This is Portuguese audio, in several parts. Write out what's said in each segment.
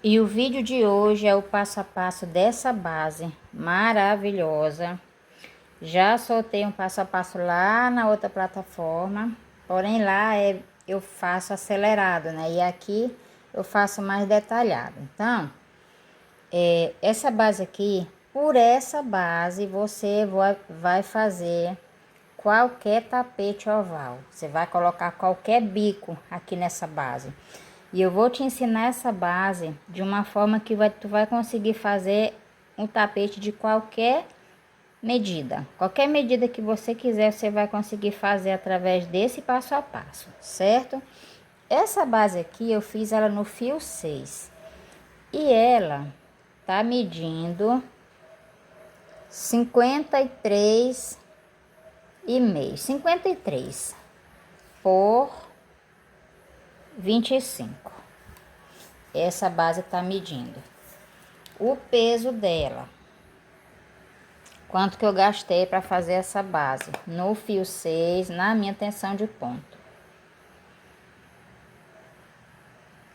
E o vídeo de hoje é o passo a passo dessa base maravilhosa. Já soltei um passo a passo lá na outra plataforma, porém lá eu faço acelerado, né? E aqui eu faço mais detalhado. Então, essa base aqui, por essa base você vai fazer qualquer tapete oval. Você vai colocar qualquer bico aqui nessa base. E eu vou te ensinar essa base de uma forma que tu vai conseguir fazer um tapete de qualquer medida. Qualquer medida que você quiser, você vai conseguir fazer através desse passo a passo, certo? Essa base aqui eu fiz ela no fio 6. E ela tá medindo 53,5. 53 por 25. Essa base tá medindo. O peso dela. Quanto que eu gastei para fazer essa base no fio 6, na minha tensão de ponto.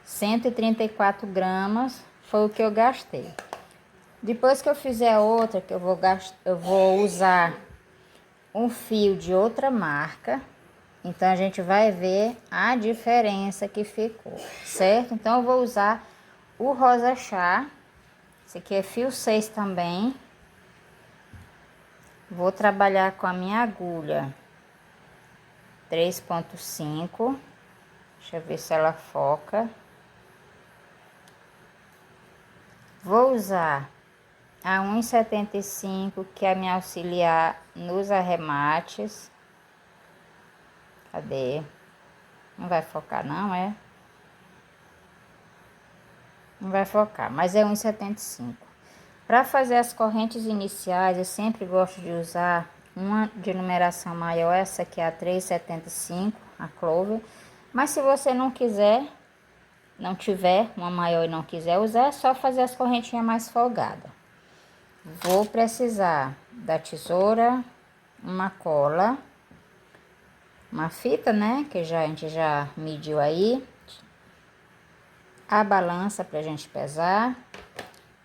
134 gramas foi o que eu gastei. Depois que eu fizer a outra, que eu vou usar um fio de outra marca. Então, a gente vai ver a diferença que ficou, certo? Então, eu vou usar o rosa chá. Esse aqui é fio 6 também. Vou trabalhar com a minha agulha 3,5. Deixa eu ver se ela foca. Vou usar a 1,75, que é me auxiliar nos arremates. Cadê? Não vai focar não, é? Não vai focar, mas é 1,75. Para fazer as correntes iniciais, eu sempre gosto de usar uma de numeração maior. Essa aqui é a 3,75, a Clover. Mas se você não quiser, não tiver uma maior e não quiser usar, é só fazer as correntinhas mais folgadas. Vou precisar da tesoura, uma cola, uma fita, né, que a gente já mediu aí, a balança pra gente pesar.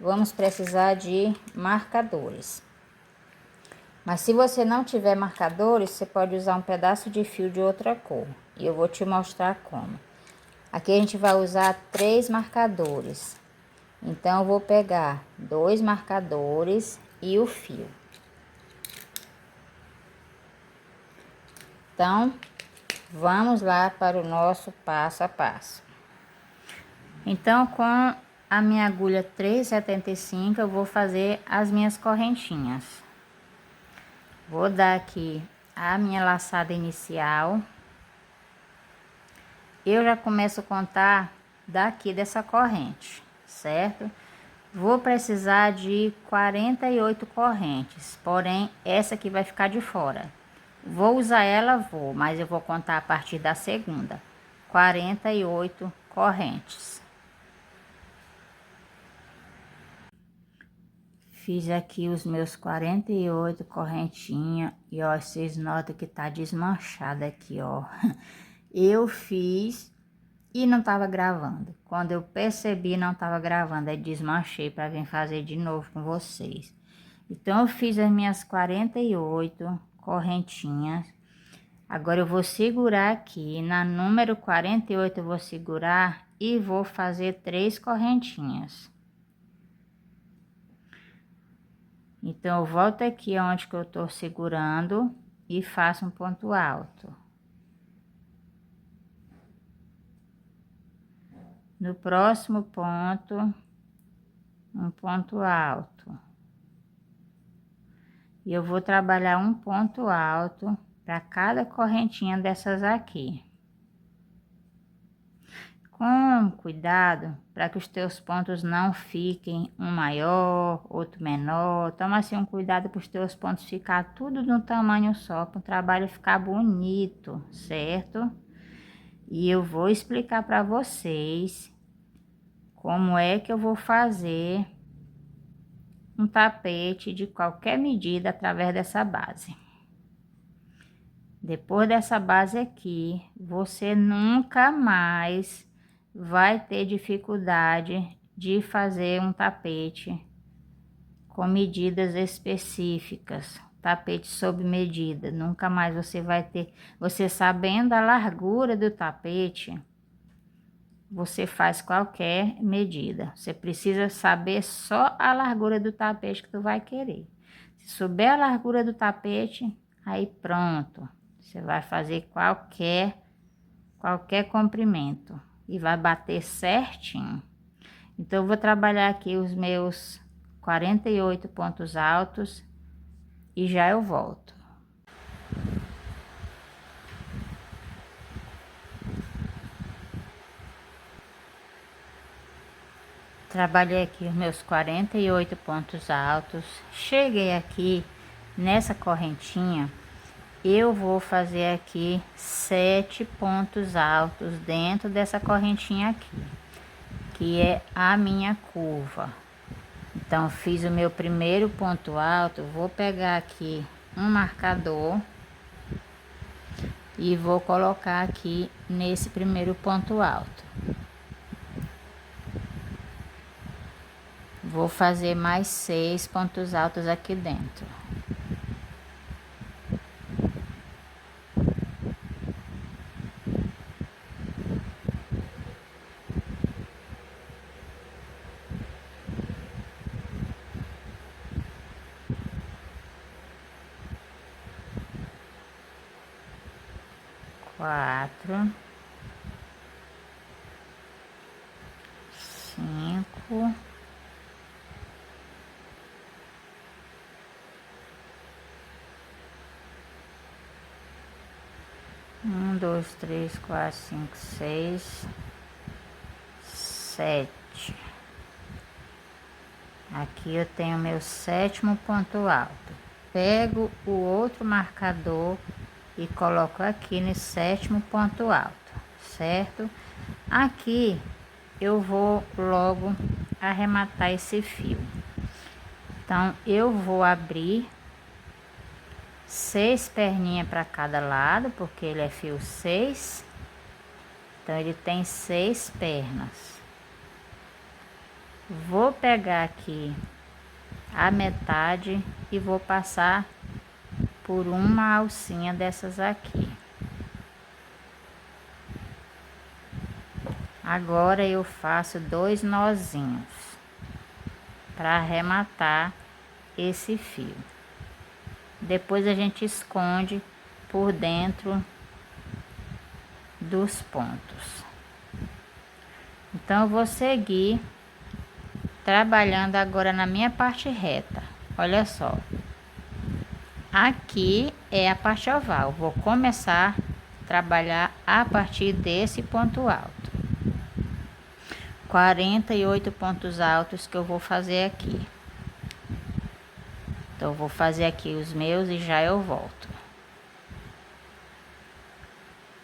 Vamos precisar de marcadores. Mas se você não tiver marcadores, você pode usar um pedaço de fio de outra cor. E eu vou te mostrar como. Aqui a gente vai usar 3 marcadores. Então, eu vou pegar 2 marcadores e o fio. Então, vamos lá para o nosso passo a passo. Então, com a minha agulha 3,75, eu vou fazer as minhas correntinhas. Vou dar aqui a minha laçada inicial. Eu já começo a contar daqui dessa corrente, certo? Vou precisar de 48 correntes, porém essa aqui vai ficar de fora. Vou usar ela, mas eu vou contar a partir da segunda. 48 correntes. Fiz aqui os meus 48 correntinhas e ó, vocês notam que tá desmanchada aqui, ó. Eu fiz e não tava gravando. Quando eu percebi, não tava gravando, aí desmanchei para vir fazer de novo com vocês. Então, eu fiz as minhas 48 correntinhas. Agora, eu vou segurar aqui, na número 48 eu vou segurar e vou fazer 3 correntinhas. Então, eu volto aqui onde que eu tô segurando e faço um ponto alto. No próximo ponto, um ponto alto. E eu vou trabalhar um ponto alto para cada correntinha dessas aqui. Com cuidado para que os teus pontos não fiquem um maior, outro menor. Toma assim um cuidado para os teus pontos ficar tudo de um tamanho só, para o trabalho ficar bonito, certo? E eu vou explicar para vocês como é que eu vou fazer um tapete de qualquer medida através dessa base. Depois dessa base aqui, você nunca mais vai ter dificuldade de fazer um tapete com medidas específicas, tapete sob medida. Nunca mais você vai ter, você sabendo a largura do tapete, você faz qualquer medida. Você precisa saber só a largura do tapete que tu vai querer. Se souber a largura do tapete, aí pronto. Você vai fazer qualquer comprimento e vai bater certinho. Então, eu vou trabalhar aqui os meus 48 pontos altos e já eu volto. Trabalhei aqui os meus 48 pontos altos. Cheguei aqui nessa correntinha, eu vou fazer aqui 7 pontos altos dentro dessa correntinha aqui, que é a minha curva. Então, fiz o meu primeiro ponto alto, vou pegar aqui um marcador e vou colocar aqui nesse primeiro ponto alto. Vou fazer mais 6 pontos altos aqui dentro. Quatro, 5, 1, 2, 3, 4, 5, 6, 7. Aqui eu tenho meu 7º ponto alto. Pego o outro marcador e coloco aqui no 7º ponto alto, certo? Aqui eu vou logo arrematar esse fio. Então, eu vou abrir 6 perninhas para cada lado, porque ele é fio 6. Então, ele tem 6 pernas. Vou pegar aqui a metade e vou passar por uma alcinha dessas aqui. Agora eu faço 2 nozinhos para arrematar esse fio. Depois a gente esconde por dentro dos pontos. Então eu vou seguir trabalhando agora na minha parte reta. Olha só, aqui é a parte oval. Vou começar a trabalhar a partir desse ponto alto. 48 pontos altos que eu vou fazer aqui. Então, eu vou fazer aqui os meus e já eu volto.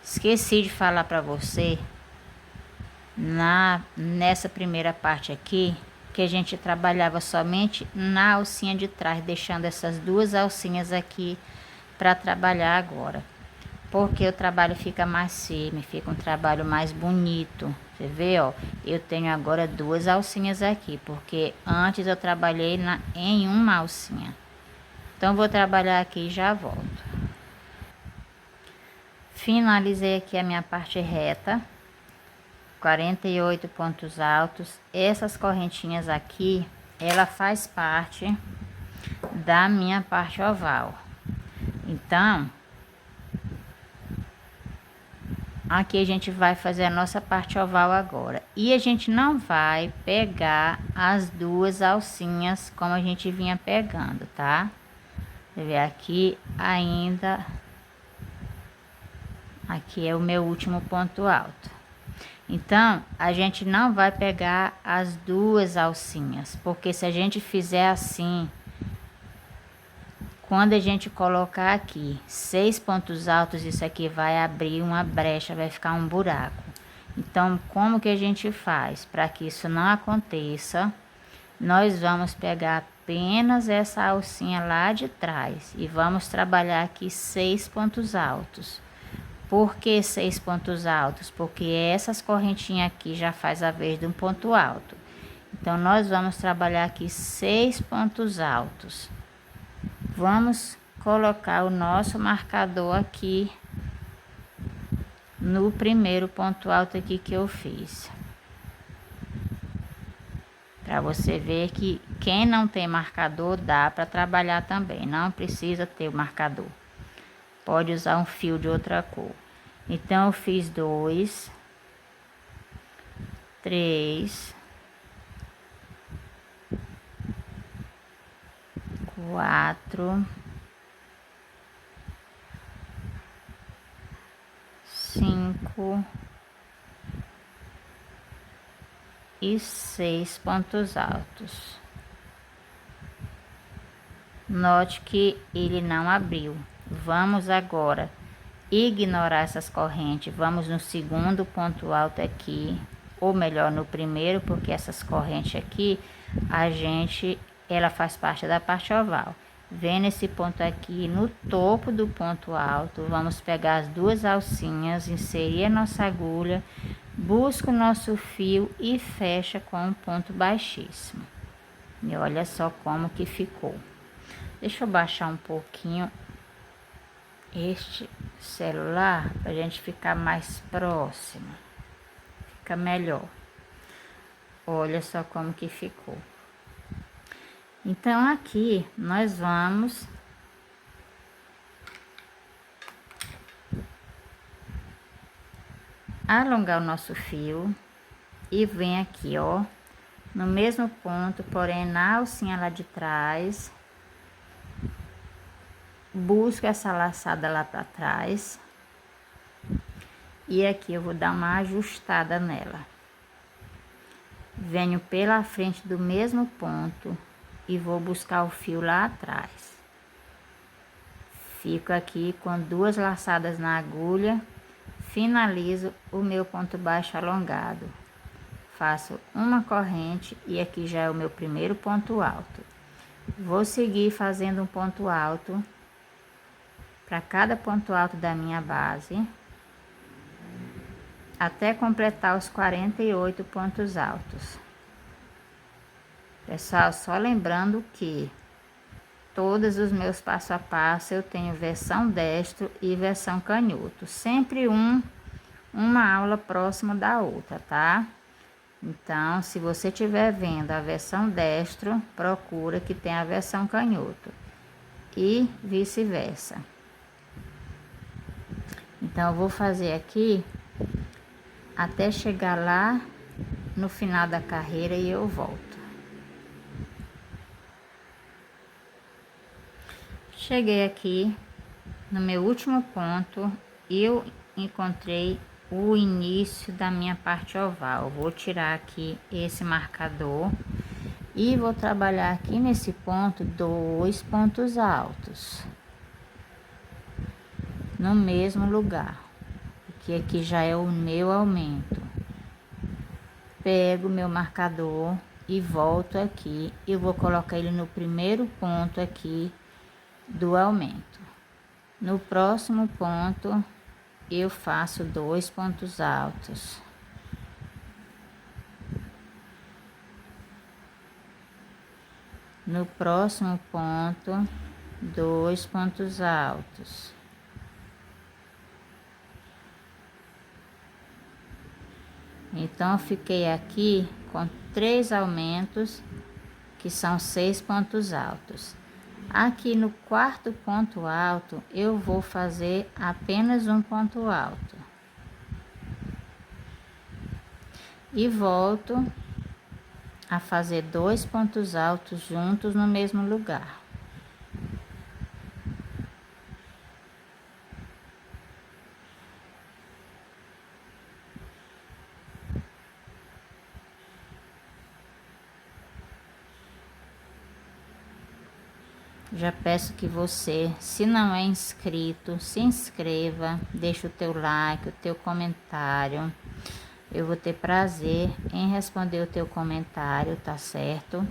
Esqueci de falar para você, nessa primeira parte aqui, que a gente trabalhava somente na alcinha de trás, deixando essas 2 alcinhas aqui para trabalhar agora. Porque o trabalho fica mais firme, fica um trabalho mais bonito. Você vê, ó, eu tenho agora 2 alcinhas aqui, porque antes eu trabalhei em uma alcinha. Então, vou trabalhar aqui e já volto. Finalizei aqui a minha parte reta, 48 pontos altos. Essas correntinhas aqui, ela faz parte da minha parte oval. Então, aqui a gente vai fazer a nossa parte oval agora. E a gente não vai pegar as 2 alcinhas como a gente vinha pegando, tá? Você vê aqui ainda. Aqui é o meu último ponto alto. Então, a gente não vai pegar as 2 alcinhas, porque se a gente fizer assim, quando a gente colocar aqui 6 pontos altos, isso aqui vai abrir uma brecha, vai ficar um buraco. Então, como que a gente faz? Para que isso não aconteça, nós vamos pegar apenas essa alcinha lá de trás e vamos trabalhar aqui 6 pontos altos. Por que 6 pontos altos? Porque essas correntinhas aqui já faz a vez de um ponto alto. Então, nós vamos trabalhar aqui 6 pontos altos. Vamos colocar o nosso marcador aqui no primeiro ponto alto aqui que eu fiz. Para você ver que quem não tem marcador dá para trabalhar também, não precisa ter o marcador. Pode usar um fio de outra cor. Então, eu fiz 2, 3, 4, 5 e 6 pontos altos. Note que ele não abriu. Vamos agora ignorar essas correntes. Vamos no segundo ponto alto aqui, ou melhor, no primeiro, porque essas correntes aqui, ela faz parte da parte oval. Vem nesse ponto aqui, no topo do ponto alto, vamos pegar as duas alcinhas, inserir a nossa agulha, busca o nosso fio e fecha com um ponto baixíssimo. E olha só como que ficou. Deixa eu baixar um pouquinho este celular para a gente ficar mais próximo. Fica melhor. Olha só como que ficou. Então, aqui nós vamos alongar o nosso fio e vem aqui, ó, no mesmo ponto, porém na alcinha lá de trás, busco essa laçada lá para trás e aqui eu vou dar uma ajustada nela. Venho pela frente do mesmo ponto e vou buscar o fio lá atrás. Fico aqui com duas laçadas na agulha, finalizo o meu ponto baixo alongado. Faço uma corrente e aqui já é o meu primeiro ponto alto. Vou seguir fazendo um ponto alto para cada ponto alto da minha base, até completar os 48 pontos altos. Pessoal, só lembrando que todos os meus passo a passo eu tenho versão destro e versão canhoto, sempre uma aula próxima da outra, tá? Então, se você estiver vendo a versão destro, procura que tem a versão canhoto e vice-versa. Então, eu vou fazer aqui até chegar lá no final da carreira e eu volto. Cheguei aqui no meu último ponto, eu encontrei o início da minha parte oval. Vou tirar aqui esse marcador e vou trabalhar aqui nesse ponto 2 pontos altos no mesmo lugar, porque aqui já é o meu aumento. Pego meu marcador e volto aqui e vou colocar ele no primeiro ponto aqui do aumento. No próximo ponto eu faço 2 pontos altos. No próximo ponto, 2 pontos altos. Então, eu fiquei aqui com 3 aumentos, que são 6 pontos altos. Aqui no quarto ponto alto, eu vou fazer apenas um ponto alto. E volto a fazer 2 pontos altos juntos no mesmo lugar. Já peço que você, se não é inscrito, se inscreva, deixa o teu like, o teu comentário. Eu vou ter prazer em responder o teu comentário, tá certo?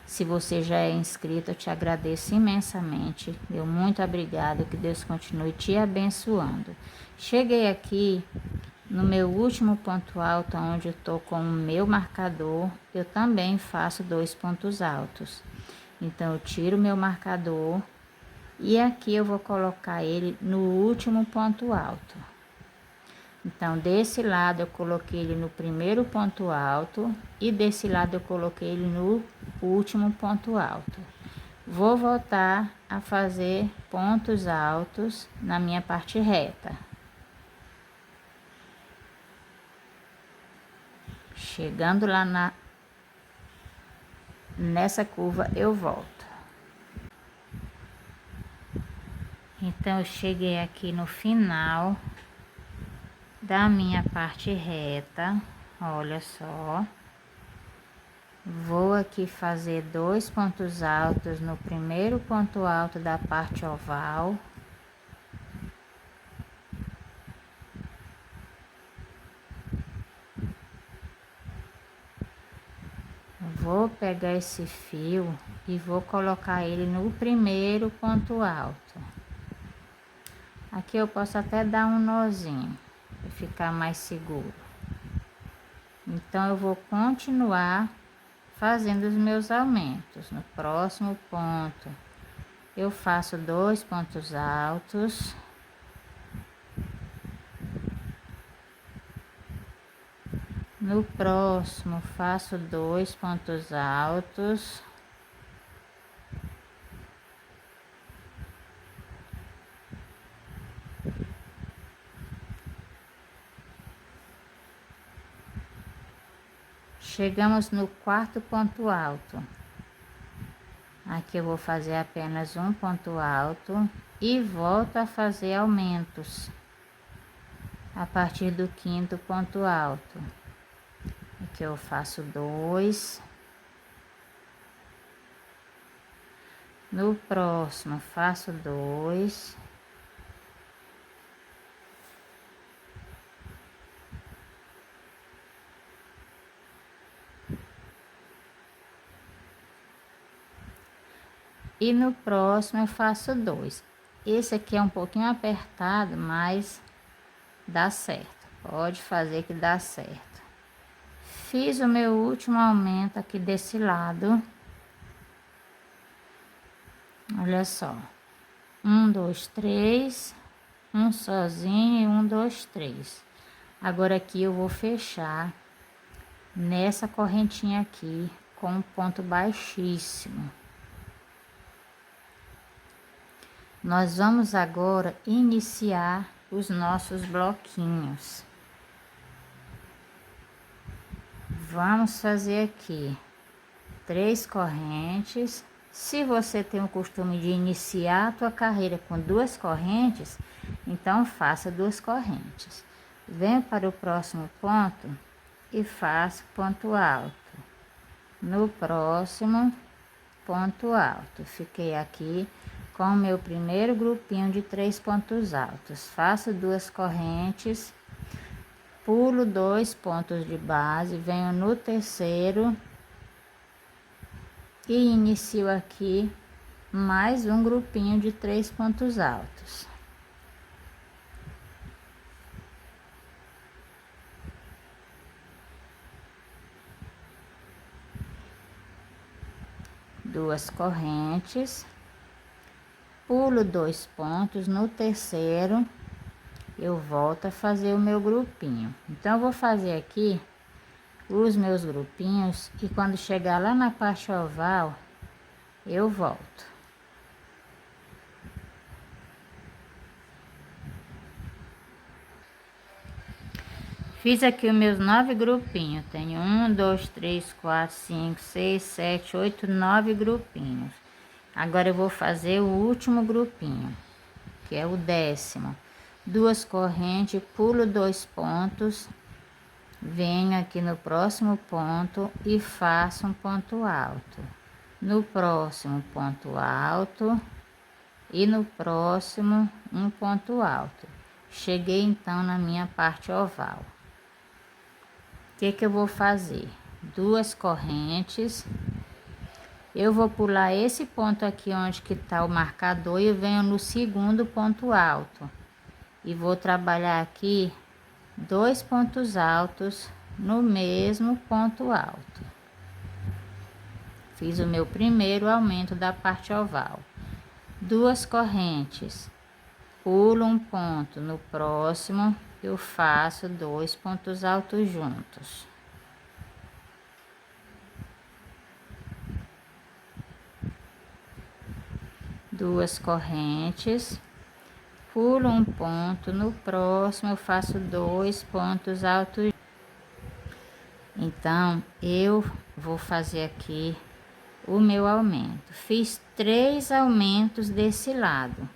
Se você já é inscrito, eu te agradeço imensamente. Meu muito obrigado, que Deus continue te abençoando. Cheguei aqui No meu último ponto alto, onde eu tô com o meu marcador, eu também faço 2 pontos altos. Então, eu tiro o meu marcador e aqui eu vou colocar ele no último ponto alto. Então, desse lado eu coloquei ele no primeiro ponto alto e desse lado eu coloquei ele no último ponto alto. Vou voltar a fazer pontos altos na minha parte reta. Chegando lá nessa curva eu volto. Então, eu cheguei aqui no final da minha parte reta, olha só. Vou aqui fazer 2 pontos altos no primeiro ponto alto da parte oval. Vou pegar esse fio e vou colocar ele no primeiro ponto alto. Aqui eu posso até dar um nozinho, para ficar mais seguro. Então, eu vou continuar fazendo os meus aumentos. No próximo ponto, eu faço 2 pontos altos. No próximo, faço 2 pontos altos. Chegamos no quarto ponto alto. Aqui eu vou fazer apenas um ponto alto e volto a fazer aumentos a partir do quinto ponto alto. Aqui eu faço 2. No próximo, faço 2. E no próximo eu faço 2. Esse aqui é um pouquinho apertado, mas dá certo. Pode fazer que dá certo. Fiz o meu último aumento aqui desse lado. Olha só. 1, 2, 3. Um sozinho e 1, 2, 3. Agora aqui eu vou fechar nessa correntinha aqui com um ponto baixíssimo. Nós vamos agora iniciar os nossos bloquinhos. Vamos fazer aqui 3 correntes. Se você tem o costume de iniciar a tua carreira com 2 correntes, então faça 2 correntes. Venho para o próximo ponto e faço ponto alto. No próximo, ponto alto. Fiquei aqui com o meu primeiro grupinho de 3 pontos altos. Faço 2 correntes, pulo 2 pontos de base, venho no terceiro e inicio aqui mais um grupinho de 3 pontos altos. Duas correntes, pulo 2 pontos, no terceiro eu volto a fazer o meu grupinho. Então, eu vou fazer aqui os meus grupinhos e quando chegar lá na parte oval, eu volto. Fiz aqui os meus 9 grupinhos. Tenho 1, 2, 3, 4, 5, 6, 7, 8, 9 grupinhos. Agora eu vou fazer o último grupinho, que é o 10º. 2 correntes, pulo 2 pontos, venho aqui no próximo ponto e faço um ponto alto. No próximo ponto alto e no próximo um ponto alto. Cheguei então na minha parte oval. O que eu vou fazer? 2 correntes. Eu vou pular esse ponto aqui onde que tá o marcador e eu venho no segundo ponto alto. E vou trabalhar aqui 2 pontos altos no mesmo ponto alto. Fiz o meu primeiro aumento da parte oval. 2 correntes, pulo um ponto, no próximo eu faço 2 pontos altos juntos. Duas correntes, pulo um ponto, no próximo eu faço 2 pontos altos. Então, eu vou fazer aqui o meu aumento. Fiz 3 aumentos desse lado.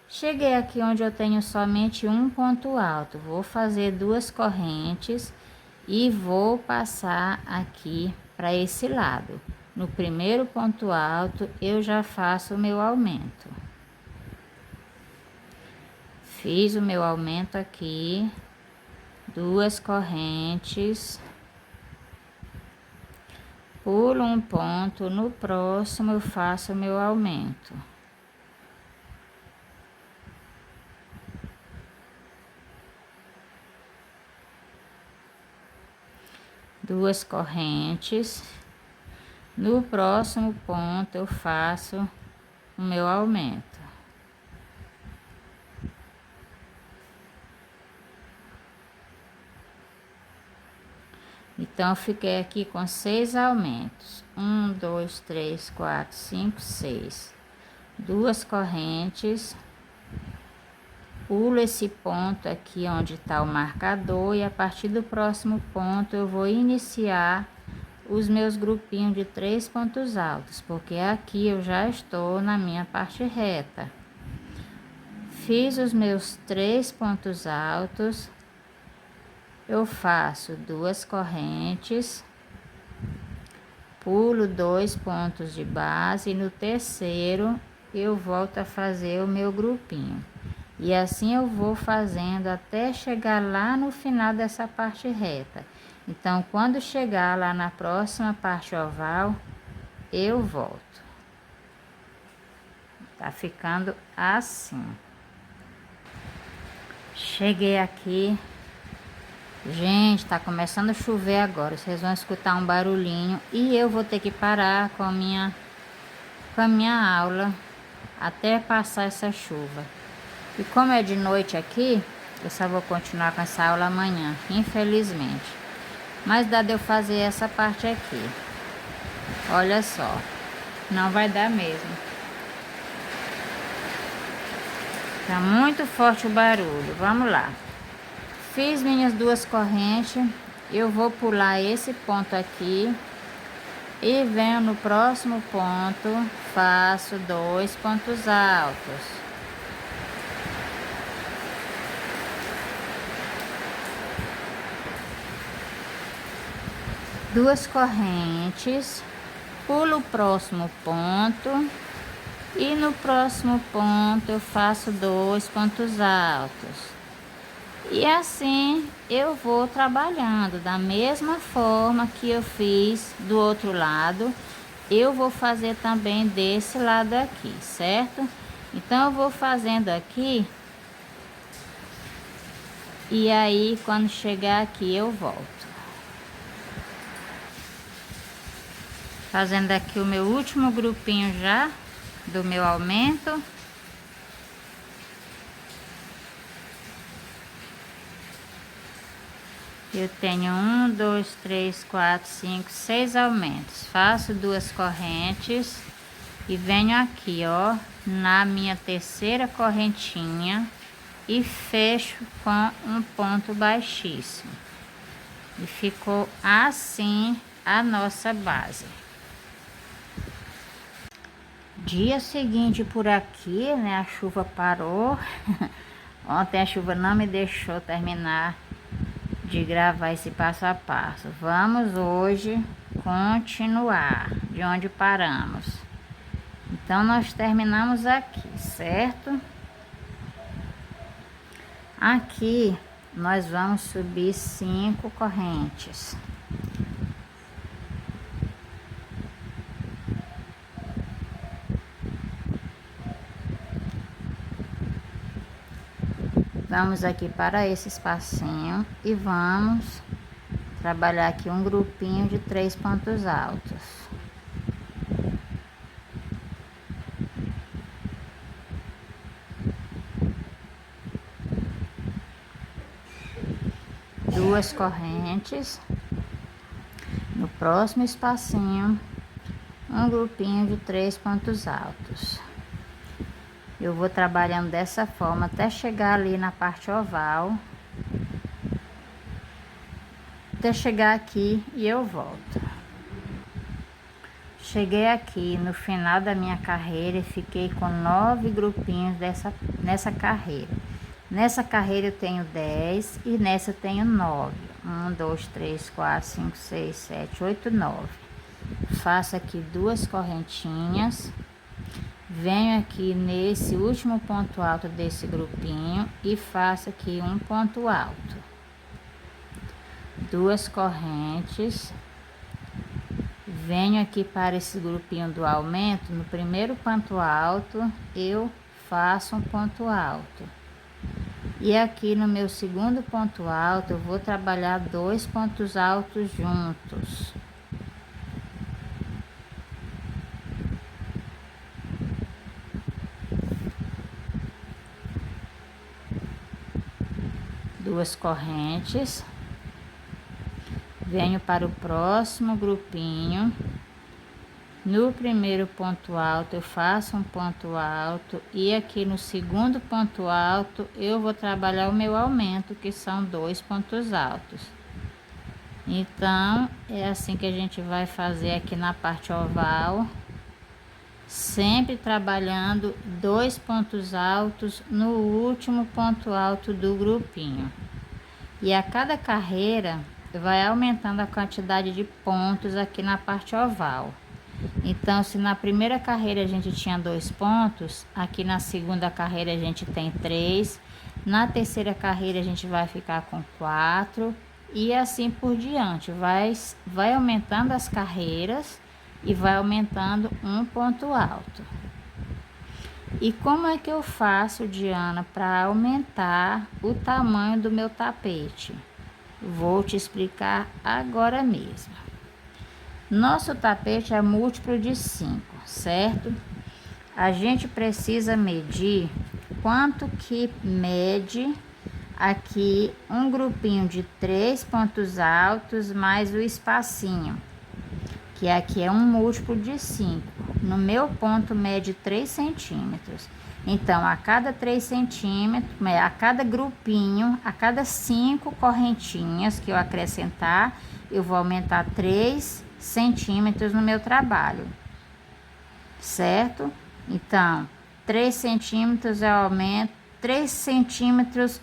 Cheguei aqui onde eu tenho somente um ponto alto. Vou fazer 2 correntes e vou passar aqui para esse lado. No primeiro ponto alto, eu já faço o meu aumento. Fiz o meu aumento aqui, 2 correntes. Pulo um ponto, no próximo eu faço o meu aumento. Duas correntes. No próximo ponto eu faço o meu aumento. Então, eu fiquei aqui com 6 aumentos. 1, 2, 3, 4, 5, 6. 2 correntes. Pulo esse ponto aqui onde está o marcador e a partir do próximo ponto eu vou iniciar os meus grupinhos de 3 pontos altos, porque aqui eu já estou na minha parte reta. Fiz os meus 3 pontos altos. Eu faço 2 correntes, pulo 2 pontos de base e no terceiro eu volto a fazer o meu grupinho. E assim eu vou fazendo até chegar lá no final dessa parte reta. Então, quando chegar lá na próxima parte oval, eu volto. Tá ficando assim. Cheguei aqui. Gente, tá começando a chover agora. Vocês vão escutar um barulhinho e eu vou ter que parar com a minha aula até passar essa chuva. E como é de noite aqui, eu só vou continuar com essa aula amanhã, infelizmente. Mas dá de eu fazer essa parte aqui. Olha só, não vai dar mesmo. Tá muito forte o barulho. Vamos lá. Fiz minhas 2 correntes, eu vou pular esse ponto aqui e venho no próximo ponto, faço 2 pontos altos. Duas correntes, pulo o próximo ponto e no próximo ponto eu faço 2 pontos altos. E assim eu vou trabalhando da mesma forma que eu fiz do outro lado, eu vou fazer também desse lado aqui, certo? Então eu vou fazendo aqui e aí quando chegar aqui eu volto. Fazendo aqui o meu último grupinho já do meu aumento. Eu tenho 1, 2, 3, 4, 5, 6 aumentos. Faço 2 correntes e venho aqui, ó, na minha terceira correntinha e fecho com um ponto baixíssimo. E ficou assim a nossa base. Dia seguinte por aqui, né, a chuva parou. Ontem a chuva não me deixou terminar de gravar esse passo a passo. Vamos hoje continuar de onde paramos. Então, nós terminamos aqui, certo? Aqui, nós vamos subir 5 correntes. Vamos aqui para esse espacinho e vamos trabalhar aqui um grupinho de 3 pontos altos. Duas correntes. No próximo espacinho, um grupinho de 3 pontos altos. Eu vou trabalhando dessa forma até chegar ali na parte oval. Até chegar aqui e eu volto. Cheguei aqui no final da minha carreira e fiquei com 9 grupinhos nessa carreira. Nessa carreira eu tenho 10 e nessa eu tenho 9. 1, 2, 3, 4, 5, 6, 7, 8, 9. Faço aqui 2 correntinhas. Venho aqui nesse último ponto alto desse grupinho e faço aqui um ponto alto. 2 correntes. Venho aqui para esse grupinho do aumento. No primeiro ponto alto, eu faço um ponto alto. E aqui no meu segundo ponto alto, eu vou trabalhar 2 pontos altos juntos. Duas correntes. Venho para o próximo grupinho. No primeiro ponto alto eu faço um ponto alto e aqui no segundo ponto alto eu vou trabalhar o meu aumento, que são 2 pontos altos. Então é assim que a gente vai fazer aqui na parte oval, sempre trabalhando 2 pontos altos no último ponto alto do grupinho. E a cada carreira vai aumentando a quantidade de pontos aqui na parte oval. Então, se na primeira carreira a gente tinha 2 pontos, aqui na segunda carreira a gente tem 3, na terceira carreira a gente vai ficar com 4 e assim por diante. Vai aumentando as carreiras e vai aumentando um ponto alto. E como é que eu faço, Diana, para aumentar o tamanho do meu tapete? Vou te explicar agora mesmo. Nosso tapete é múltiplo de 5, certo? A gente precisa medir quanto que mede aqui um grupinho de 3 pontos altos mais o espacinho, que aqui é um múltiplo de 5. No meu ponto mede 3 centímetros. Então, a cada 3 centímetros, a cada grupinho, a cada 5 correntinhas que eu acrescentar, eu vou aumentar 3 centímetros no meu trabalho, certo? Então, 3 centímetros eu aumento, 3 centímetros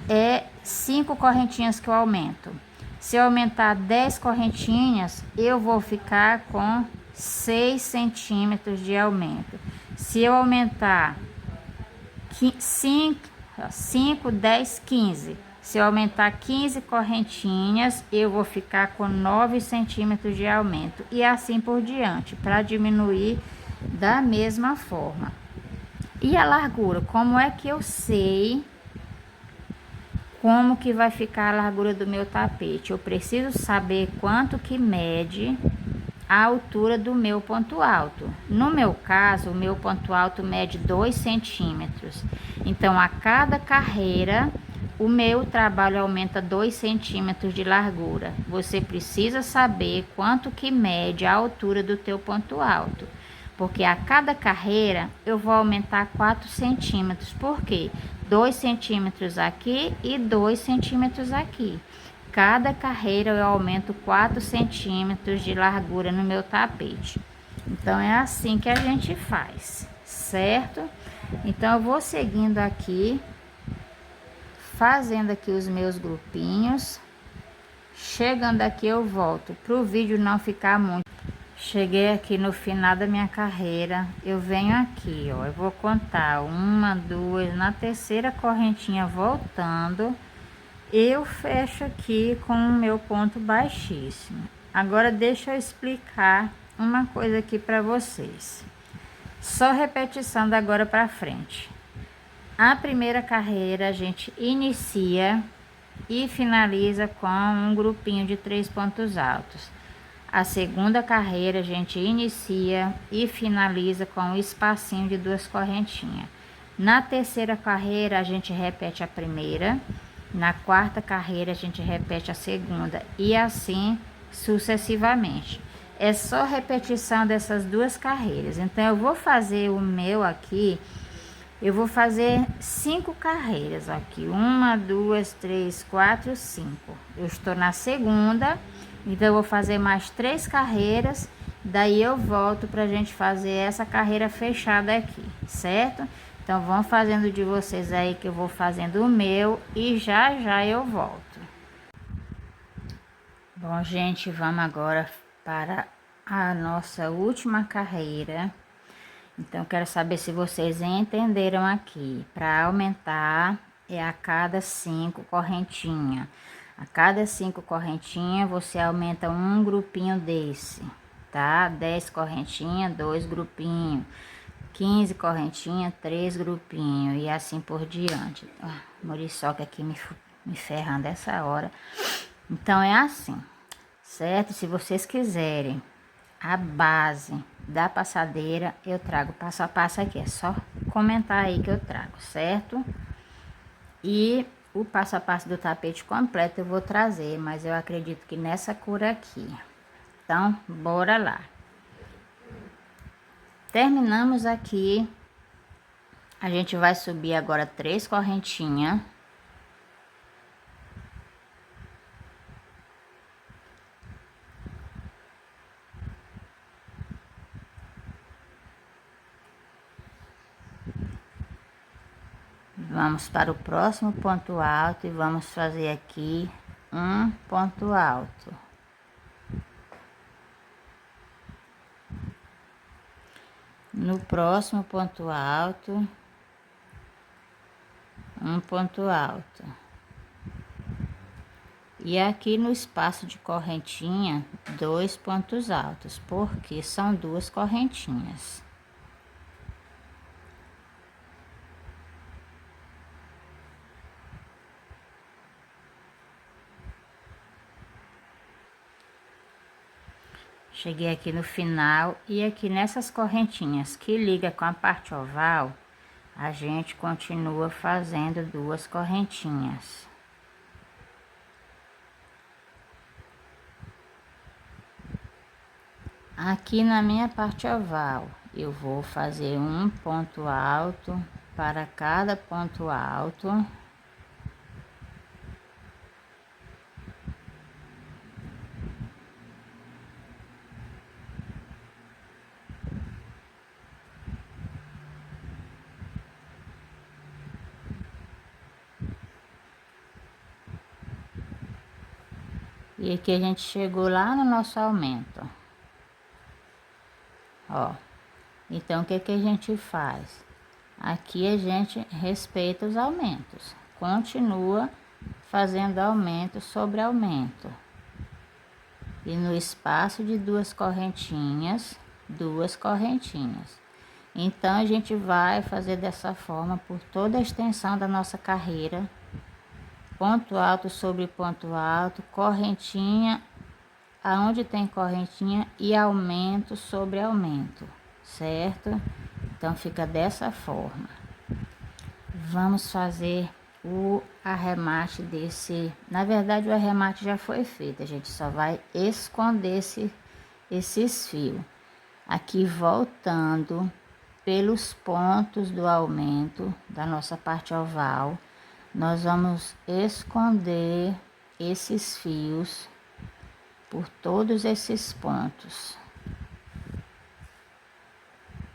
é 5 correntinhas que eu aumento. Se eu aumentar 10 correntinhas, eu vou ficar com 6 centímetros de aumento. Se eu aumentar 5, 10, 15. Se eu aumentar 15 correntinhas, eu vou ficar com 9 centímetros de aumento. E assim por diante, para diminuir da mesma forma. E a largura? Como é que eu sei como que vai ficar a largura do meu tapete? Eu preciso saber quanto que mede a altura do meu ponto alto. No meu caso, o meu ponto alto mede 2 centímetros. Então, a cada carreira, o meu trabalho aumenta 2 centímetros de largura. Você precisa saber quanto que mede a altura do teu ponto alto. Porque a cada carreira, eu vou aumentar 4 centímetros. Por quê? 2 centímetros aqui e 2 centímetros aqui. Cada carreira eu aumento 4 centímetros de largura no meu tapete. Então, é assim que a gente faz, certo? Então, eu vou seguindo aqui, fazendo aqui os meus grupinhos. Chegando aqui, eu volto para o vídeo não ficar muito. Cheguei aqui no final da minha carreira, eu venho aqui, ó, eu vou contar 1, 2, na terceira correntinha voltando, eu fecho aqui com o meu ponto baixíssimo. Agora deixa eu explicar uma coisa aqui para vocês. Só repetição da agora para frente. A primeira carreira a gente inicia e finaliza com um grupinho de 3 pontos altos. A segunda carreira a gente inicia e finaliza com um espacinho de 2 correntinhas. Na terceira carreira a gente repete a primeira, na quarta carreira a gente repete a segunda e assim sucessivamente. É só repetição dessas 2 carreiras. Então eu vou fazer o meu aqui, eu vou fazer 5 carreiras aqui. 1, 2, 3, 4, 5. Eu estou na segunda, então eu vou fazer mais 3 carreiras. Daí eu volto pra gente fazer essa carreira fechada aqui, certo? Então vão fazendo de vocês aí que eu vou fazendo o meu e já já eu volto. Bom, gente, vamos agora para a nossa última carreira. Então, quero saber se vocês entenderam aqui. Para aumentar, é a cada 5 correntinhas. A cada 5 correntinhas, você aumenta um grupinho desse, tá? 10 correntinhas, 2 grupinhos. 15 correntinhas, 3 grupinhos. E assim por diante. Muriçoca aqui me ferrando essa hora. Então, é assim, certo? Se vocês quiserem a base da passadeira, eu trago passo a passo aqui, é só comentar aí que eu trago, certo? E o passo a passo do tapete completo eu vou trazer, mas eu acredito que nessa cor aqui. Então, bora lá. Terminamos aqui, a gente vai subir agora 3 correntinhas. Vamos para o próximo ponto alto e vamos fazer aqui um ponto alto. No próximo ponto alto, um ponto alto. E aqui no espaço de correntinha, 2 pontos altos, porque são 2 correntinhas. Cheguei aqui no final e aqui nessas correntinhas que liga com a parte oval, a gente continua fazendo 2 correntinhas. Aqui na minha parte oval, eu vou fazer um ponto alto para cada ponto alto. E aqui a gente chegou lá no nosso aumento. Ó, então o que que a gente faz? Aqui a gente respeita os aumentos, continua fazendo aumento sobre aumento. E no espaço de 2 correntinhas, 2 correntinhas. Então a gente vai fazer dessa forma por toda a extensão da nossa carreira. Ponto alto sobre ponto alto, correntinha aonde tem correntinha e aumento sobre aumento, certo? Então fica dessa forma. Vamos fazer o arremate desse. Na verdade o arremate já foi feito, a gente só vai esconder esses fios. Aqui voltando pelos pontos do aumento da nossa parte oval, nós vamos esconder esses fios por todos esses pontos.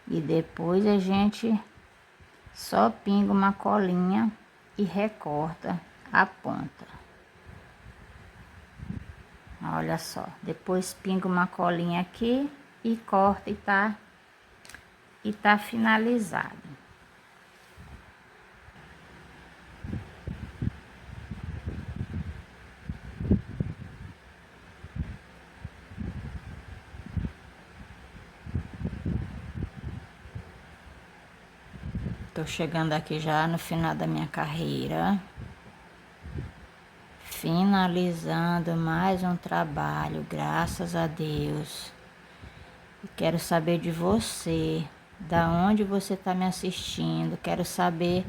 E depois a gente só pinga uma colinha e recorta a ponta. Olha só, depois pinga uma colinha aqui e corta e tá finalizado. Tô chegando aqui já no final da minha carreira, finalizando mais um trabalho, graças a Deus. E quero saber de você, da onde você tá me assistindo, quero saber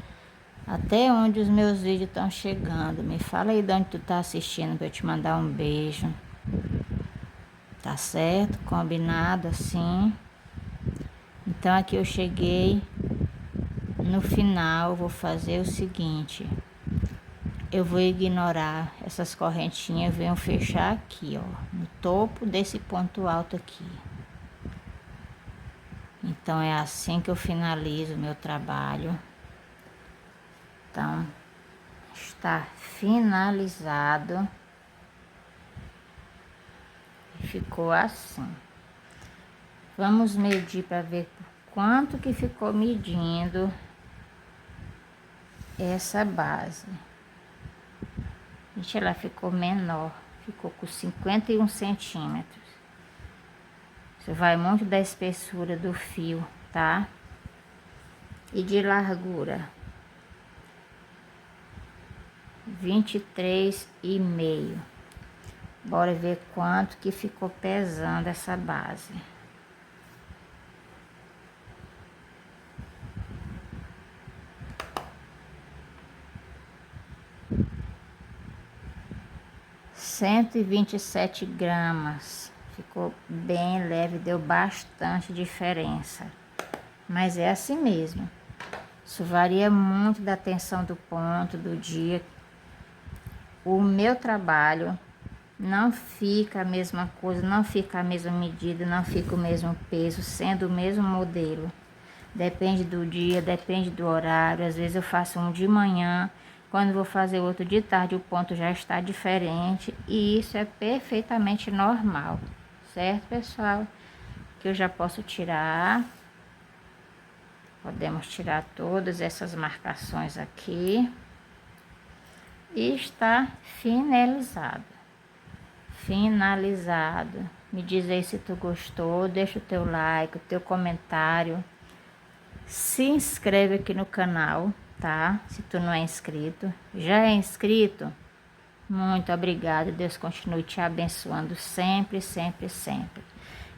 até onde os meus vídeos estão chegando. Me fala aí de onde tu tá assistindo pra eu te mandar um beijo. Tá certo? Combinado assim? Então aqui eu cheguei no final, vou fazer o seguinte. Eu vou ignorar essas correntinhas, venho fechar aqui, ó, no topo desse ponto alto aqui. Então é assim que eu finalizo o meu trabalho. Então está finalizado. Ficou assim. Vamos medir para ver quanto que ficou medindo essa base. Gente, ela ficou menor, ficou com 51 centímetros. Isso vai muito da espessura do fio, tá? E de largura, 23,5. Bora ver quanto que ficou pesando essa base. £127. Ficou bem leve, deu bastante diferença. Mas é assim mesmo. Isso varia muito da tensão do ponto, do dia. O meu trabalho não fica a mesma coisa, não fica a mesma medida, não fica o mesmo peso, sendo o mesmo modelo. Depende do dia, depende do horário. Às vezes eu faço um de manhã, quando vou fazer outro de tarde, o ponto já está diferente. E isso é perfeitamente normal, certo, pessoal? Que eu já posso tirar. Podemos tirar todas essas marcações aqui. E está finalizado. Finalizado. Me diz aí se tu gostou, deixa o teu like, o teu comentário. Se inscreve aqui no canal, tá? Se tu não é inscrito. Já é inscrito? Muito obrigada. Deus continue te abençoando sempre, sempre, sempre.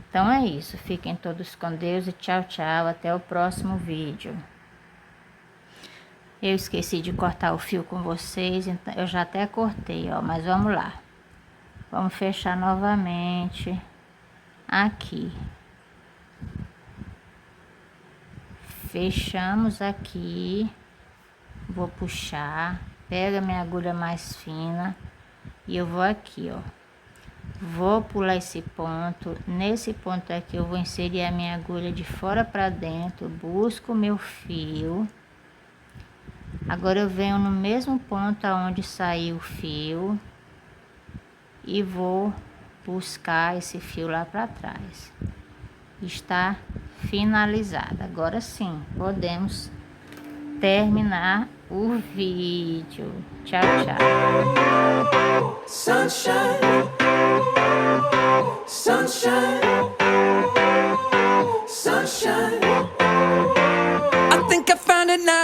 Então é isso. Fiquem todos com Deus e tchau, tchau. Até o próximo vídeo. Eu esqueci de cortar o fio com vocês, então eu já até cortei, ó. Mas vamos lá. Vamos fechar novamente aqui. Fechamos aqui. Vou puxar. Pega minha agulha mais fina. E eu vou aqui, ó. Vou pular esse ponto. Nesse ponto aqui eu vou inserir a minha agulha de fora para dentro. Busco o meu fio. Agora eu venho no mesmo ponto aonde saiu o fio. E vou buscar esse fio lá para trás. Está finalizado. Agora sim, podemos terminar o vídeo. Tchau, tchau. Sunshine, sunshine, sunshine. I think I found it now.